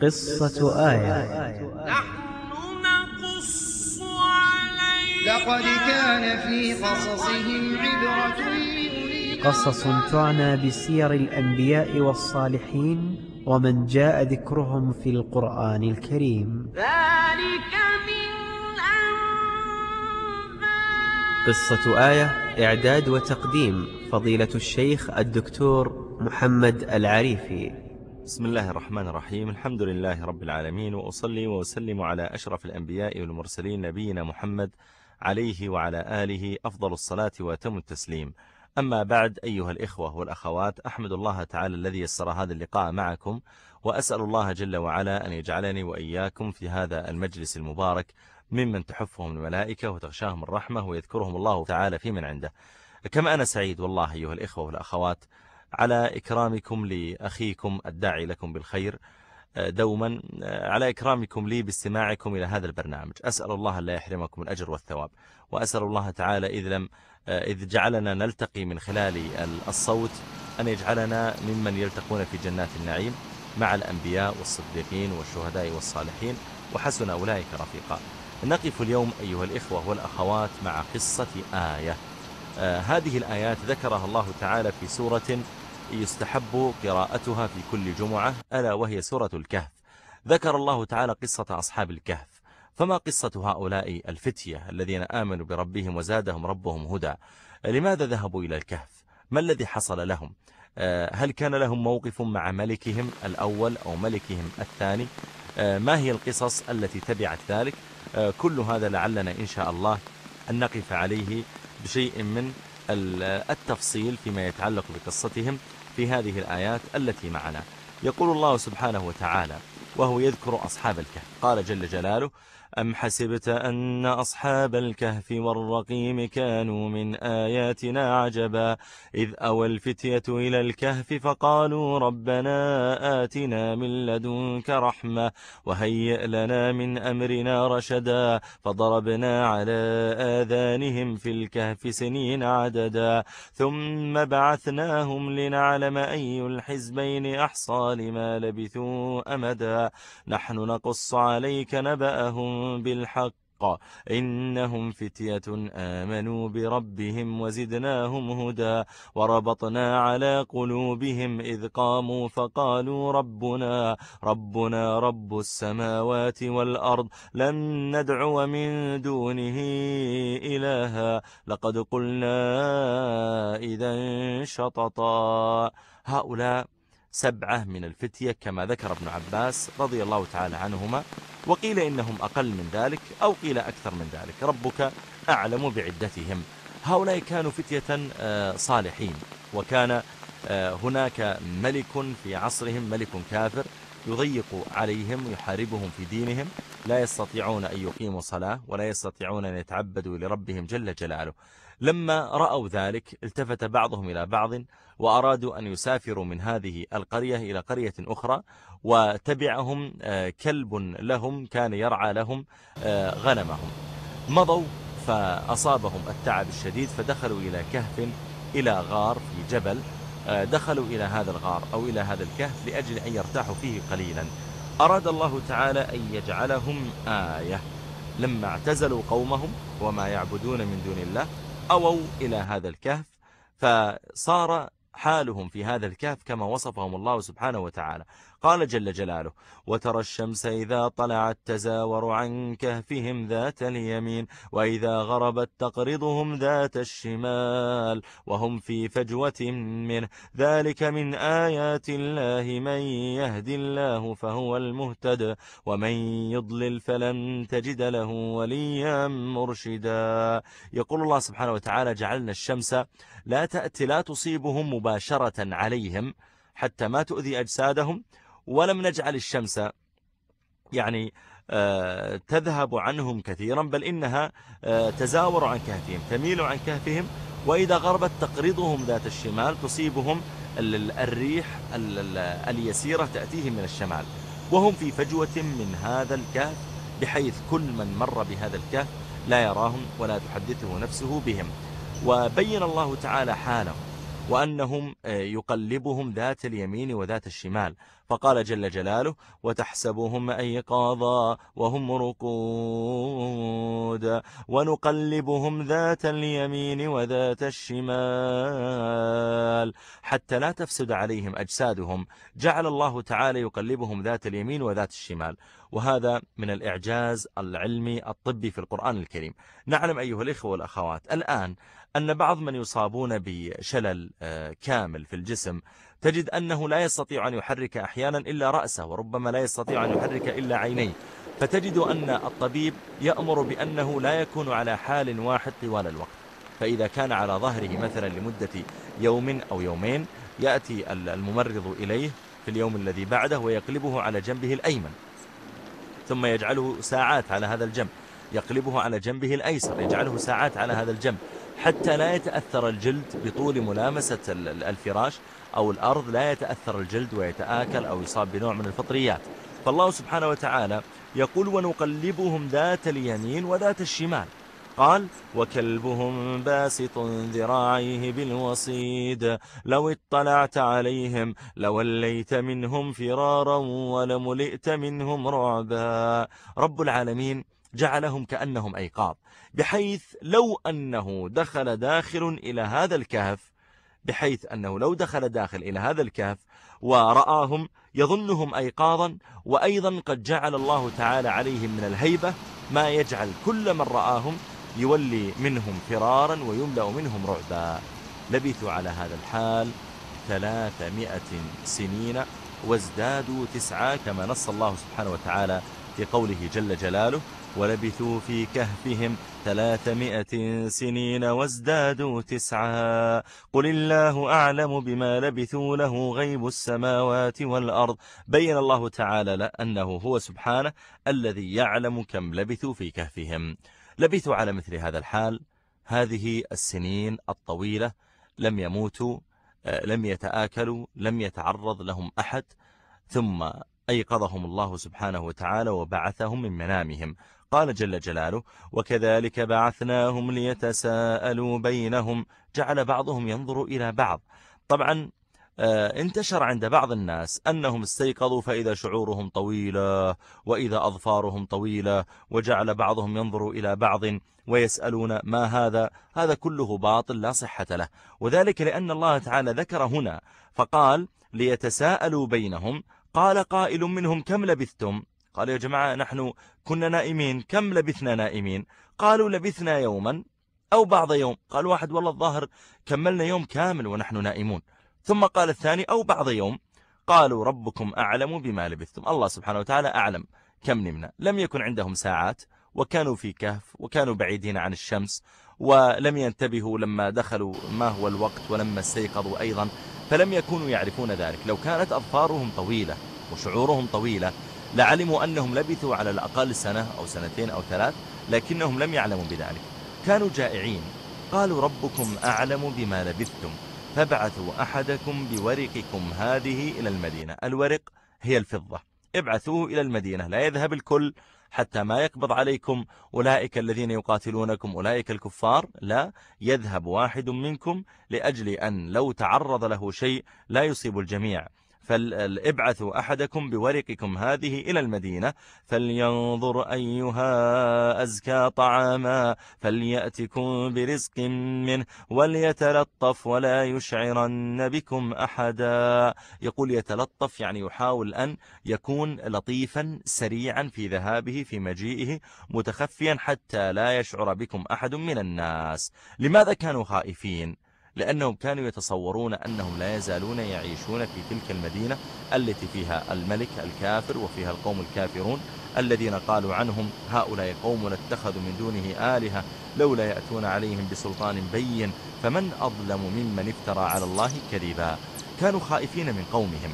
قصة آية. نحن نقص عليك لقد كان في قصصهم عبرة لأولي قصص تعنى بسير الأنبياء والصالحين ومن جاء ذكرهم في القرآن الكريم. ذلك من أنباء. قصة آية إعداد وتقديم فضيلة الشيخ الدكتور محمد العريفي. بسم الله الرحمن الرحيم. الحمد لله رب العالمين، وأصلي وأسلم على أشرف الأنبياء والمرسلين نبينا محمد عليه وعلى آله أفضل الصلاة وأتم التسليم. أما بعد، أيها الإخوة والأخوات، أحمد الله تعالى الذي يسر هذا اللقاء معكم، وأسأل الله جل وعلا أن يجعلني وإياكم في هذا المجلس المبارك ممن تحفهم الملائكة وتغشاهم الرحمة ويذكرهم الله تعالى في من عنده. كما أنا سعيد والله أيها الإخوة والأخوات على إكرامكم لأخيكم الداعي لكم بالخير دوما، على إكرامكم لي باستماعكم إلى هذا البرنامج. أسأل الله لا يحرمكم الأجر والثواب، وأسأل الله تعالى إذ جعلنا نلتقي من خلال الصوت أن يجعلنا ممن يلتقون في جنات النعيم مع الأنبياء والصديقين والشهداء والصالحين، وحسن أولئك رفيقا. نقف اليوم أيها الإخوة والأخوات مع قصة آية. هذه الآيات ذكرها الله تعالى في سورة يستحب قراءتها في كل جمعة، ألا وهي سورة الكهف. ذكر الله تعالى قصة أصحاب الكهف. فما قصة هؤلاء الفتية الذين آمنوا بربهم وزادهم ربهم هدى؟ لماذا ذهبوا إلى الكهف؟ ما الذي حصل لهم؟ هل كان لهم موقف مع ملكهم الأول أو ملكهم الثاني؟ ما هي القصص التي تبعت ذلك؟ كل هذا لعلنا إن شاء الله أن نقف عليه بشيء من التفصيل فيما يتعلق بقصتهم في هذه الآيات التي معنا. يقول الله سبحانه وتعالى وهو يذكر أصحاب الكهف، قال جل جلاله: أم حسبت أن أصحاب الكهف والرقيم كانوا من آياتنا عجبا إذ أوى الفتية إلى الكهف فقالوا ربنا آتنا من لدنك رحمة وهيئ لنا من أمرنا رشدا فضربنا على آذانهم في الكهف سنين عددا ثم بعثناهم لنعلم أي الحزبين أحصى لما لبثوا أمدا نحن نقص عليك نبأهم بالحق إنهم فتية آمنوا بربهم وزدناهم هدى وربطنا على قلوبهم إذ قاموا فقالوا ربنا رب السماوات والأرض لن ندعو من دونه إلها لقد قلنا إذا شططا. هؤلاء 7 من الفتية كما ذكر ابن عباس رضي الله تعالى عنهما، وقيل إنهم أقل من ذلك أو قيل أكثر من ذلك، ربك أعلم بعدتهم. هؤلاء كانوا فتية صالحين، وكان هناك ملك في عصرهم، ملك كافر يضيق عليهم يحاربهم في دينهم، لا يستطيعون أن يقيموا صلاة ولا يستطيعون أن يتعبدوا لربهم جل جلاله. لما رأوا ذلك التفت بعضهم إلى بعض وأرادوا أن يسافروا من هذه القرية إلى قرية أخرى، وتبعهم كلب لهم كان يرعى لهم غنمهم. مضوا فأصابهم التعب الشديد فدخلوا إلى كهف، إلى غار في جبل. دخلوا إلى هذا الغار أو إلى هذا الكهف لأجل أن يرتاحوا فيه قليلا. أراد الله تعالى أن يجعلهم آية. لما اعتزلوا قومهم وما يعبدون من دون الله أووا إلى هذا الكهف، فصار حالهم في هذا الكهف كما وصفهم الله سبحانه وتعالى. قال جل جلاله: وترى الشمس إذا طلعت تزاور عن كهفهم ذات اليمين وإذا غربت تقرضهم ذات الشمال وهم في فجوة منه ذلك من آيات الله من يهدي الله فهو المهتد ومن يضلل فلن تجد له وليا مرشدا. يقول الله سبحانه وتعالى: جعلنا الشمس لا تصيبهم مباشرة عليهم حتى ما تؤذي أجسادهم، ولم نجعل الشمس تذهب عنهم كثيرا، بل إنها تزاور عن كهفهم، تميل عن كهفهم، وإذا غربت تقرضهم ذات الشمال، تصيبهم الريح اليسيرة تأتيهم من الشمال، وهم في فجوة من هذا الكهف بحيث كل من مر بهذا الكهف لا يراهم ولا تحدثه نفسه بهم. وبين الله تعالى حالهم وأنهم يقلبهم ذات اليمين وذات الشمال، فقال جل جلاله وتحسبهم أيقاظا وهم رقود ونقلبهم ذات اليمين وذات الشمال حتى لا تفسد عليهم أجسادهم. جعل الله تعالى يقلبهم ذات اليمين وذات الشمال، وهذا من الإعجاز العلمي الطبي في القرآن الكريم. نعلم أيها الإخوة والأخوات الآن أن بعض من يصابون بشلل كامل في الجسم تجد أنه لا يستطيع أن يحرك أحيانا إلا رأسه، وربما لا يستطيع أن يحرك إلا عينيه، فتجد أن الطبيب يأمر بأنه لا يكون على حال واحد طوال الوقت. فإذا كان على ظهره مثلا لمدة يوم أو يومين يأتي الممرض إليه في اليوم الذي بعده ويقلبه على جنبه الأيمن، ثم يجعله ساعات على هذا الجنب، يقلبه على جنبه الأيسر، يجعله ساعات على هذا الجنب، حتى لا يتأثر الجلد بطول ملامسة الفراش أو الأرض، لا يتأثر الجلد ويتآكل أو يصاب بنوع من الفطريات. فالله سبحانه وتعالى يقول ونقلبهم ذات اليمين وذات الشمال. قال وكلبهم باسط ذراعيه بالوصيد لو اطلعت عليهم لوليت منهم فرارا ولملئت منهم رعبا. رب العالمين جعلهم كأنهم أيقاظ، بحيث لو أنه دخل داخل إلى هذا الكهف، بحيث أنه لو دخل داخل إلى هذا الكهف ورآهم يظنهم أيقاظا، وأيضا قد جعل الله تعالى عليهم من الهيبة ما يجعل كل من رآهم يولي منهم فرارا ويملأ منهم رعبا. لبثوا على هذا الحال 300 سنين وازدادوا 9 كما نص الله سبحانه وتعالى في قوله جل جلاله ولبثوا في كهفهم 300 سنين وازدادوا 9 قل الله أعلم بما لبثوا له غيب السماوات والأرض. بين الله تعالى أنه هو سبحانه الذي يعلم كم لبثوا في كهفهم. لبثوا على مثل هذا الحال هذه السنين الطويلة، لم يموتوا، لم يتآكلوا، لم يتعرض لهم أحد، ثم أيقظهم الله سبحانه وتعالى وبعثهم من منامهم. قال جل جلاله وكذلك بعثناهم ليتساءلوا بينهم. جعل بعضهم ينظر إلى بعض. طبعا انتشر عند بعض الناس أنهم استيقظوا فإذا شعورهم طويلة وإذا أظفارهم طويلة، وجعل بعضهم ينظر إلى بعض ويسألون ما هذا. هذا كله باطل لا صحة له، وذلك لأن الله تعالى ذكر هنا فقال ليتساءلوا بينهم. قال قائل منهم كم لبثتم؟ قالوا يا جماعة نحن كنا نائمين، كم لبثنا نائمين؟ قالوا لبثنا يوما أو بعض يوم. قال واحد والله الظاهر كملنا يوم كامل ونحن نائمون. ثم قال الثاني أو بعض يوم. قالوا ربكم أعلم بما لبثتم. الله سبحانه وتعالى أعلم كم نمنا. لم يكن عندهم ساعات، وكانوا في كهف، وكانوا بعيدين عن الشمس، ولم ينتبهوا لما دخلوا ما هو الوقت ولما استيقظوا أيضا، فلم يكونوا يعرفون ذلك. لو كانت أظفارهم طويلة وشعورهم طويلة لعلموا أنهم لبثوا على الأقل سنة أو سنتين أو 3، لكنهم لم يعلموا بذلك. كانوا جائعين. قالوا ربكم أعلم بما لبثتم فابعثوا أحدكم بورقكم هذه إلى المدينة. الورق هي الفضة. ابعثوه إلى المدينة، لا يذهب الكل حتى ما يقبض عليكم أولئك الذين يقاتلونكم، أولئك الكفار، لا، يذهب واحد منكم لأجل أن لو تعرض له شيء لا يصيب الجميع. فابعثوا أحدكم بورقكم هذه إلى المدينة فلينظر أيها أزكى طعاما فليأتكم برزق منه وليتلطف ولا يشعرن بكم أحدا. يقول يتلطف يعني يحاول أن يكون لطيفا سريعا في ذهابه في مجيئه، متخفيا حتى لا يشعر بكم أحد من الناس. لماذا كانوا خائفين؟ لأنهم كانوا يتصورون أنهم لا يزالون يعيشون في تلك المدينة التي فيها الملك الكافر وفيها القوم الكافرون الذين قالوا عنهم هؤلاء قوم اتخذوا من دونه آلهة لولا يأتون عليهم بسلطان بين فمن أظلم ممن افترى على الله كذبا. كانوا خائفين من قومهم،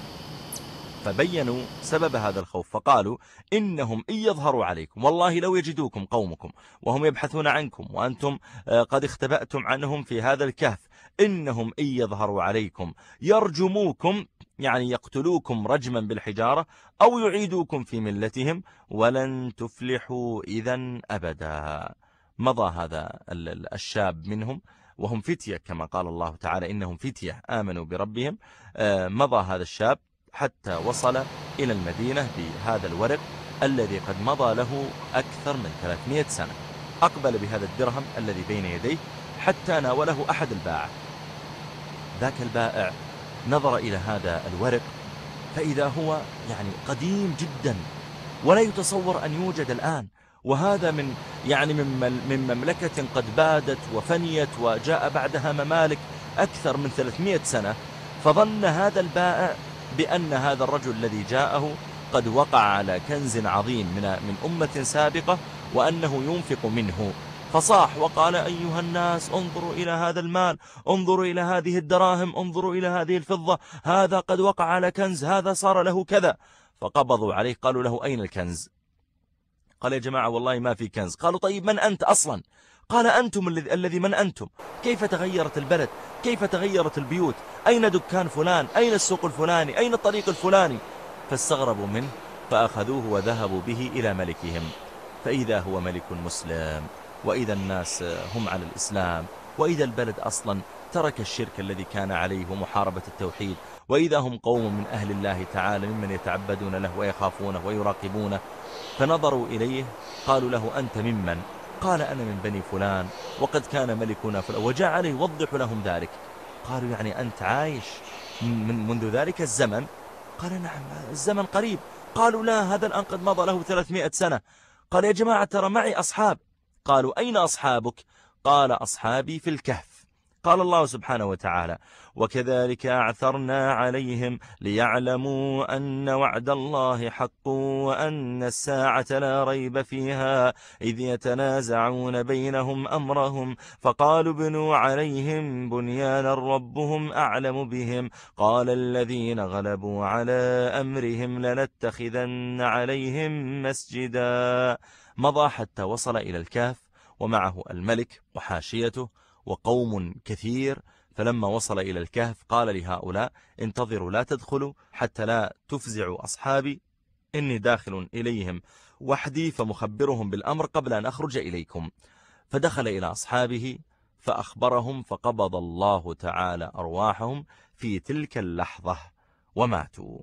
فبينوا سبب هذا الخوف فقالوا إنهم إن يظهروا عليكم والله لو يجدوكم قومكم وهم يبحثون عنكم وأنتم قد اختبأتم عنهم في هذا الكهف، إنهم إن يظهروا عليكم يرجموكم، يعني يقتلوكم رجما بالحجارة، أو يعيدوكم في ملتهم ولن تفلحوا إذا أبدا. مضى هذا الشاب منهم وهم فتية كما قال الله تعالى إنهم فتية آمنوا بربهم. مضى هذا الشاب حتى وصل إلى المدينة بهذا الورق الذي قد مضى له أكثر من 300 سنة. أقبل بهذا الدرهم الذي بين يديه حتى ناوله أحد الباعة. ذاك البائع نظر إلى هذا الورق فإذا هو قديم جدا ولا يتصور أن يوجد الآن، وهذا من مملكة قد بادت وفنيت وجاء بعدها ممالك أكثر من 300 سنة. فظن هذا البائع بأن هذا الرجل الذي جاءه قد وقع على كنز عظيم من أمة سابقة وأنه ينفق منه، فصاح وقال: أيها الناس، انظروا إلى هذا المال، انظروا إلى هذه الدراهم، انظروا إلى هذه الفضة، هذا قد وقع على كنز، هذا صار له كذا. فقبضوا عليه، قالوا له: أين الكنز؟ قال: يا جماعة والله ما في كنز. قالوا: طيب من أنت أصلا؟ قال: أنتم الذي من أنتم؟ كيف تغيرت البلد؟ كيف تغيرت البيوت؟ أين دكان فلان؟ أين السوق الفلاني؟ أين الطريق الفلاني؟ فاستغربوا منه فأخذوه وذهبوا به إلى ملكهم، فإذا هو ملك مسلم، وإذا الناس هم على الإسلام، وإذا البلد أصلا ترك الشرك الذي كان عليه ومحاربة التوحيد، وإذا هم قوم من أهل الله تعالى ممن يتعبدون له ويخافونه ويراقبونه. فنظروا إليه قالوا له: أنت ممن؟ قال: أنا من بني فلان، وقد كان ملكنا فلان، وجعل يوضح لهم ذلك. قالوا: أنت عايش منذ ذلك الزمن؟ قال: نعم، الزمن قريب. قالوا: لا، هذا الآن قد مضى له 300 سنة. قال: يا جماعة ترى معي أصحاب. قالوا: أين أصحابك؟ قال: أصحابي في الكهف. قال الله سبحانه وتعالى: وكذلك أعثرنا عليهم ليعلموا أن وعد الله حق وأن الساعة لا ريب فيها إذ يتنازعون بينهم أمرهم فقالوا ابنوا عليهم بنيانا ربهم أعلم بهم قال الذين غلبوا على أمرهم لنتخذن عليهم مسجدا. مضى حتى وصل إلى الكهف ومعه الملك وحاشيته وقوم كثير. فلما وصل إلى الكهف قال لهؤلاء: انتظروا لا تدخلوا حتى لا تفزعوا أصحابي، إني داخل إليهم وحدي فمخبرهم بالأمر قبل أن أخرج إليكم. فدخل إلى أصحابه فأخبرهم، فقبض الله تعالى أرواحهم في تلك اللحظة وماتوا.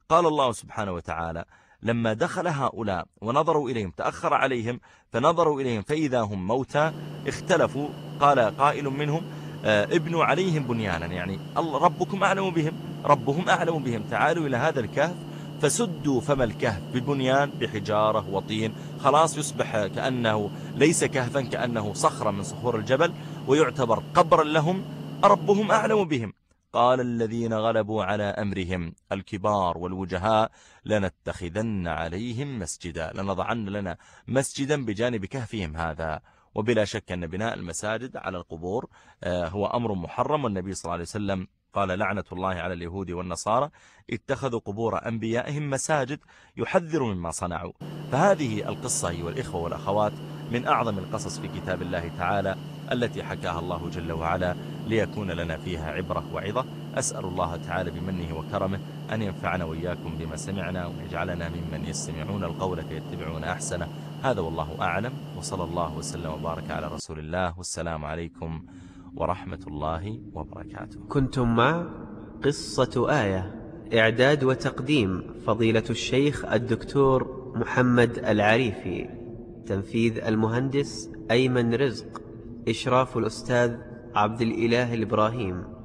قال الله سبحانه وتعالى: لما دخل هؤلاء ونظروا إليهم تأخر عليهم، فنظروا إليهم فإذا هم موتى اختلفوا. قال قائل منهم: ابنوا عليهم بنيانا، يعني الله ربكم أعلم بهم، ربهم أعلم بهم، تعالوا إلى هذا الكهف فسدوا فم الكهف ببنيان بحجارة وطين، خلاص يصبح كأنه ليس كهفا، كأنه صخرة من صخور الجبل، ويعتبر قبرا لهم، ربهم أعلم بهم. قال الذين غلبوا على أمرهم الكبار والوجهاء: لنتخذن عليهم مسجدا، لنضعن لنا مسجدا بجانب كهفهم هذا. وبلا شك أن بناء المساجد على القبور هو أمر محرم، والنبي صلى الله عليه وسلم قال: لعنة الله على اليهود والنصارى اتخذوا قبور أنبيائهم مساجد، يحذر مما صنعوا. فهذه القصة أيها الإخوة والأخوات من أعظم القصص في كتاب الله تعالى التي حكاها الله جل وعلا ليكون لنا فيها عبرة وعظة. أسأل الله تعالى بمنه وكرمه أن ينفعنا وإياكم بما سمعنا، ويجعلنا ممن يستمعون القول فيتبعون أحسنه. هذا والله أعلم، وصلى الله وسلم وبارك على رسول الله، والسلام عليكم ورحمة الله وبركاته. كنتم مع قصة آية، إعداد وتقديم فضيلة الشيخ الدكتور محمد العريفي، تنفيذ المهندس أيمن رزق، إشراف الأستاذ عبد الإله الإبراهيم.